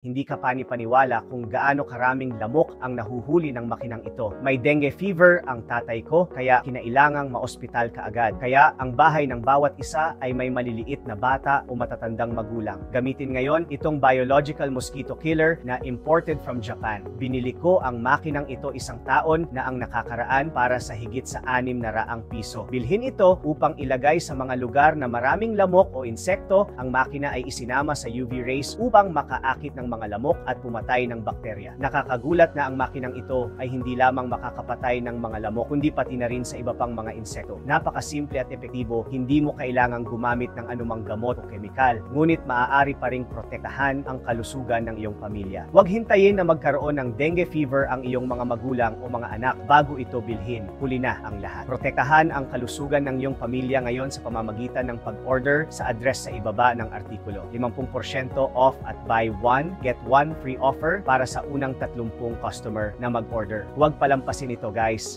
Hindi ka panipaniwala kung gaano karaming lamok ang nahuhuli ng makinang ito. May dengue fever ang tatay ko, kaya kinailangang maospital kaagad. Kaya ang bahay ng bawat isa ay may maliliit na bata o matatandang magulang. Gamitin ngayon itong biological mosquito killer na imported from Japan. Binili ko ang makinang ito 1 taon na ang nakakaraan para sa higit sa 600 piso. Bilhin ito upang ilagay sa mga lugar na maraming lamok o insekto. Ang makina ay isinama sa UV rays upang makaakit ng mga lamok at pumatay ng bakterya. Nakakagulat na ang makinang ito ay hindi lamang makakapatay ng mga lamok, kundi pati na rin sa iba pang mga insekto. Napakasimple at epektibo, hindi mo kailangang gumamit ng anumang gamot o kemikal, ngunit maaari pa ring protektahan ang kalusugan ng iyong pamilya. Huwag hintayin na magkaroon ng dengue fever ang iyong mga magulang o mga anak bago ito bilhin. Huli na ang lahat. Protektahan ang kalusugan ng iyong pamilya ngayon sa pamamagitan ng pag-order sa address sa ibaba ng artikulo. 50% off at buy one, get one free offer para sa unang 30 customer na mag-order. Huwag palampasin ito, guys.